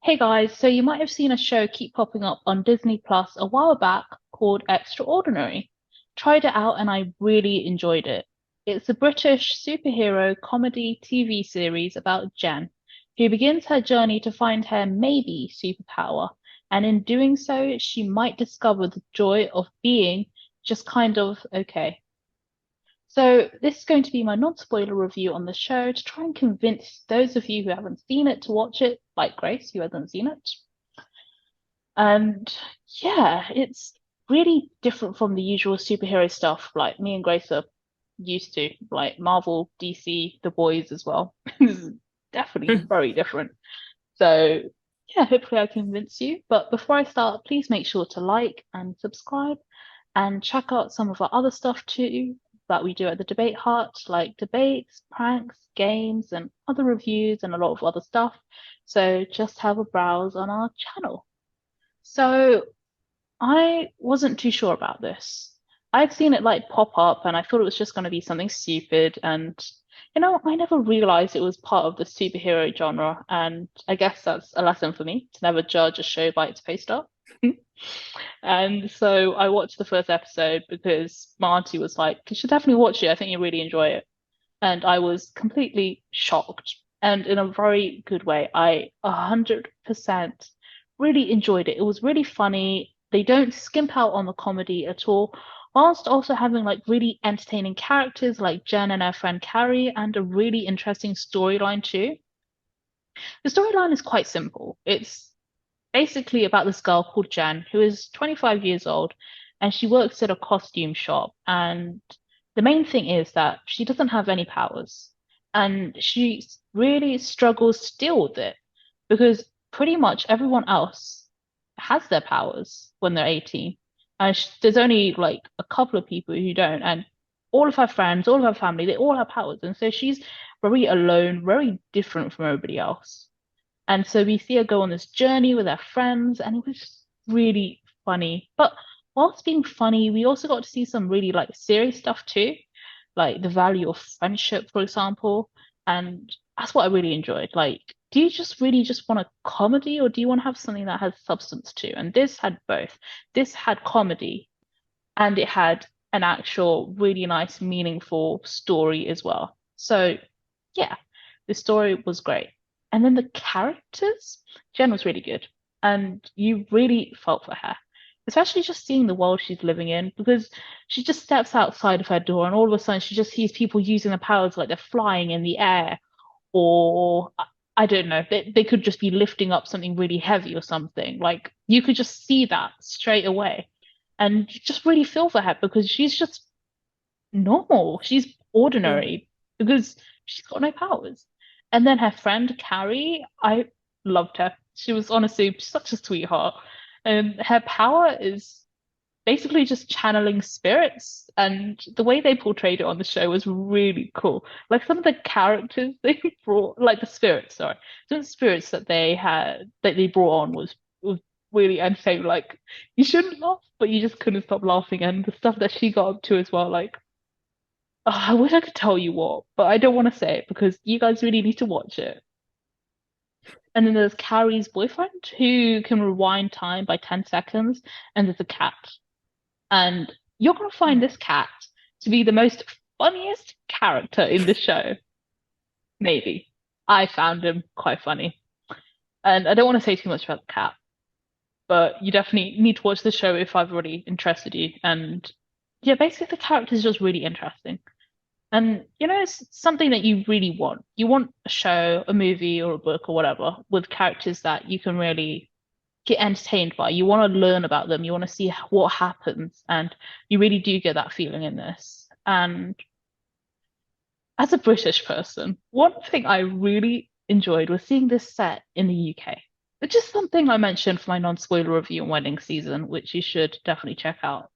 Hey guys, so you might have seen a show keep popping up on Disney Plus a while back called Extraordinary. Tried it out and I really enjoyed it. It's a British superhero comedy TV series about Jen, who begins her journey to find her maybe superpower, and in doing so, she might discover the joy of being just kind of okay. So this is going to be my non-spoiler review on the show to try and convince those of you who haven't seen it to watch it, like Grace, who hasn't seen it. And yeah, it's really different from the usual superhero stuff like me and Grace are used to, like Marvel, DC, The Boys as well. This is definitely very different. So yeah, hopefully I convince you. But before I start, please make sure to like and subscribe and check out some of our other stuff too that we do at the Debate Hut, like debates, pranks, games, and other reviews and a lot of other stuff. So just have a browse on our channel. So I wasn't too sure about this. I'd seen it like pop up and I thought it was just going to be something stupid. And, I never realized it was part of the superhero genre. And I guess that's a lesson for me to never judge a show by its poster. And so I watched the first episode because my auntie was like, you should definitely watch it. I think you really enjoy it. And I was completely shocked and in a very good way. I 100% really enjoyed it. It was really funny. They don't skimp out on the comedy at all, whilst also having like really entertaining characters like Jen and her friend Carrie, and a really interesting storyline too. The storyline is quite simple. It's basically about this girl called Jen who is 25 years old and she works at a costume shop. And the main thing is that she doesn't have any powers and she really struggles to deal with it because pretty much everyone else has their powers when they're 18. And there's only like a couple of people who don't. And all of her friends, all of her family, they all have powers. And so she's very alone, very different from everybody else. And so we see her go on this journey with her friends, and it was really funny. But whilst being funny, we also got to see some really like serious stuff too, like the value of friendship, for example. And that's what I really enjoyed. Like, do you just really just want a comedy, or do you want to have something that has substance too? And this had both. This had comedy, and it had an actual really nice, meaningful story as well. So yeah, the story was great. And then the characters, Jen was really good. And you really felt for her, especially just seeing the world she's living in, because she just steps outside of her door and all of a sudden she just sees people using their powers like they're flying in the air, or I don't know, they could just be lifting up something really heavy or something. Like you could just see that straight away. And you just really feel for her because she's just normal. She's Mm. ordinary because she's got no powers. And then her friend Carrie, I loved her. She was honestly such a sweetheart. And her power is basically just channeling spirits. And the way they portrayed it on the show was really cool. Like some of the characters they brought, like the spirits, sorry, some of the spirits that they had that they brought on was really entertaining. Like you shouldn't laugh, but you just couldn't stop laughing. And the stuff that she got up to as well, like I wish I could tell you what, but I don't want to say it because you guys really need to watch it. And then there's Carrie's boyfriend who can rewind time by 10 seconds, and there's a cat. And you're going to find Mm. this cat to be the most funniest character in the show. Maybe. I found him quite funny. And I don't want to say too much about the cat, but you definitely need to watch the show if I've already interested you. And yeah, basically the character is just really interesting. And it's something that you really want. You want a show, a movie, or a book or whatever with characters that you can really get entertained by. You want to learn about them. You want to see what happens. And you really do get that feeling in this. And as a British person, one thing I really enjoyed was seeing this set in the UK, which is something I mentioned for my non-spoiler review on wedding season, which you should definitely check out.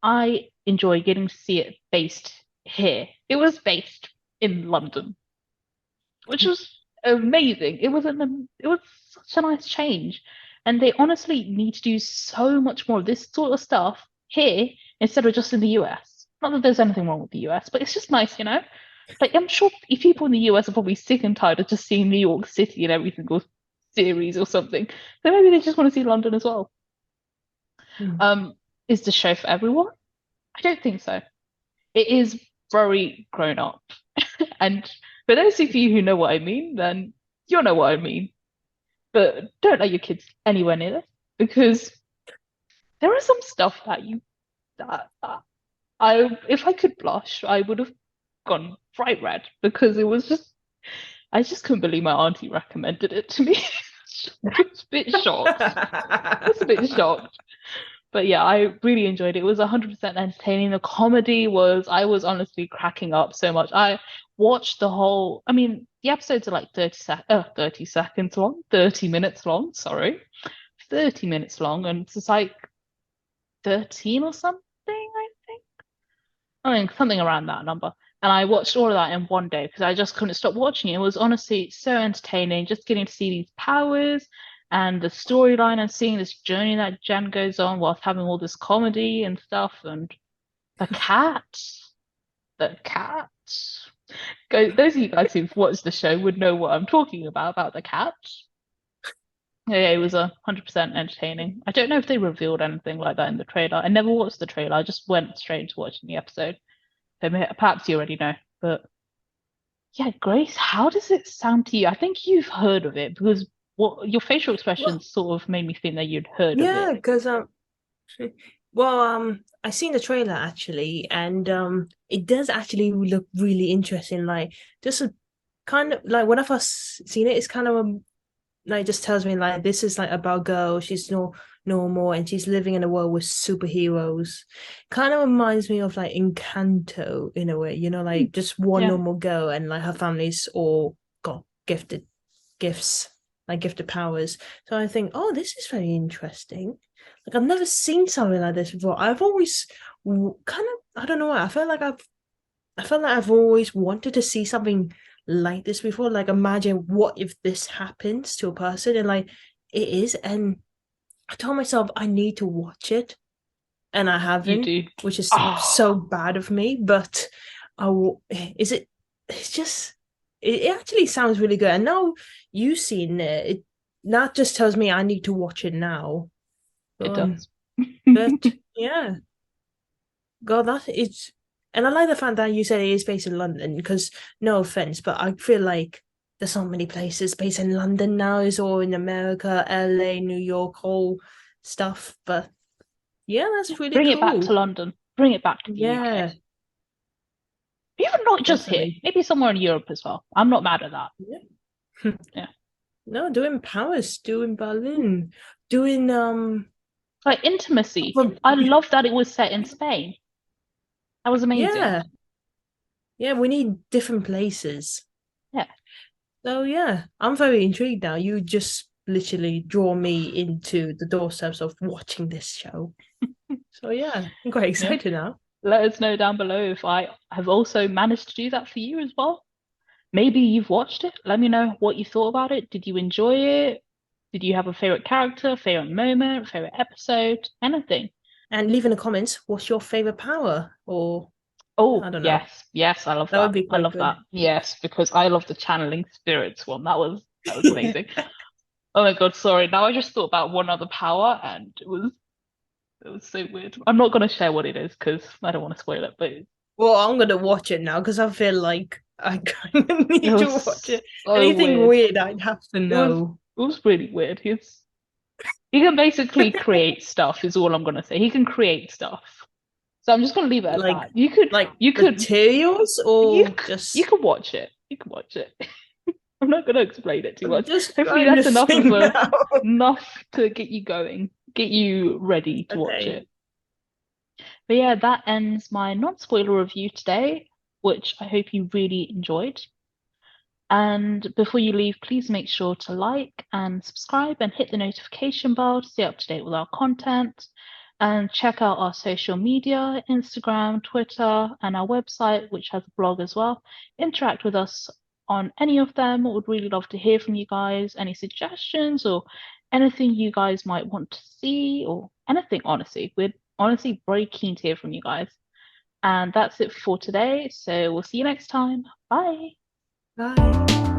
I enjoy getting to see it based here. It was based in London, which was amazing. It was such a nice change. And they honestly need to do so much more of this sort of stuff here instead of just in the US. Not that there's anything wrong with the US, but it's just nice. Like I'm sure if people in the US are probably sick and tired of just seeing New York City in every single series or something. So maybe they just want to see London as well. Hmm. Um, is the show for everyone? I don't think so. It is very grown up. And for those of you who know what I mean, then you'll know what I mean. But don't let your kids anywhere near this because there is some stuff that I if I could blush, I would have gone bright red because it was just I just couldn't believe my auntie recommended it to me. I was a bit shocked. I was a bit shocked. But yeah, I really enjoyed it. It was 100% entertaining. The comedy was, I was honestly cracking up so much. I watched the whole, I mean, the episodes are like 30 seconds long, 30 minutes long, sorry. 30 minutes long, and it's just like 13 or something, I think. I mean, something around that number. And I watched all of that in one day because I just couldn't stop watching it. It was honestly so entertaining, just getting to see these powers and the storyline and seeing this journey that Jen goes on whilst having all this comedy and stuff. And the cat, the cat. Those of you guys who've watched the show would know what I'm talking about the cat. Yeah, it was 100% entertaining. I don't know if they revealed anything like that in the trailer. I never watched the trailer. I just went straight into watching the episode. So perhaps you already know, but yeah, Grace, how does it sound to you? I think you've heard of it because what your facial Well, expressions sort of made me think that you'd heard of yeah, it. because well, I seen the trailer actually, and it does actually look really interesting. Like, just a kind of like when I first seen it, it's kind of like just tells me like this is like about a girl. She's no normal, and she's living in a world with superheroes. Kind of reminds me of like Encanto in a way, Hmm, like just one yeah, normal girl, and like her family's all got gifted gifts, like gifted powers. So I think, oh, this is very interesting. Like I've never seen something like this before. I've always kind of, I don't know why. I felt like I've always wanted to see something like this before. Like imagine what if this happens to a person, and like it is. And I told myself I need to watch it, and I you haven't, do. which is so Oh, bad of me. But is it? It's just it actually sounds really good. And now you've seen it, that just tells me I need to watch it now. it Um, does. but yeah, God, that is, and I like the fact that you said it is based in London because no offense, but I feel like there's so many places based in London now. It's all in America, LA, New York, all stuff. But yeah, that's really Bring it back to cool. London. Bring it back to the UK. Yeah, Even not just here. definitely. Maybe somewhere in Europe as well. I'm not mad at that. Yeah. Yeah. No, doing Paris, doing Berlin, doing Like intimacy. well, I love that it was set in Spain. That was amazing. yeah, yeah. We need different places. Yeah. So yeah, I'm very intrigued now. You just literally draw me into the doorsteps of watching this show. So yeah, I'm quite Yeah. excited now. Let us know down below if I have also managed to do that for you as well. Maybe you've watched it. Let me know what you thought about it. Did you enjoy it? Did you have a favorite character, favorite moment, favorite episode, anything? And leave in the comments what's your favorite power, or I Oh, don't know. yes, yes, I love That would that. be I quite love good. that. Yes, because I love the channeling spirits one. That was amazing. Oh my God, sorry. Now I just thought about one other power and it was so weird. I'm not gonna share what it is because I don't want to spoil it, but Well, I'm gonna watch it now because I feel like I kind of it need to watch was it. so Anything weird. weird, I'd have to It was know. it was really weird. He can basically create stuff, is all I'm gonna say. He can create stuff. So I'm just gonna leave it at like that. You could like you could materials you or you just can watch it. You can watch it. I'm not gonna explain it too I'm much. just Hopefully trying to that's enough of think a now. enough to get you going, get you ready to watch Okay. it. But yeah, that ends my non-spoiler review today, which I hope you really enjoyed. And before you leave, please make sure to like and subscribe and hit the notification bell to stay up to date with our content. And check out our social media, Instagram, Twitter, and our website, which has a blog as well. Interact with us on any of them. We would really love to hear from you guys. Any suggestions or anything you guys might want to see or anything, honestly. We're honestly very keen to hear from you guys. And that's it for today. So we'll see you next time. Bye. Bye.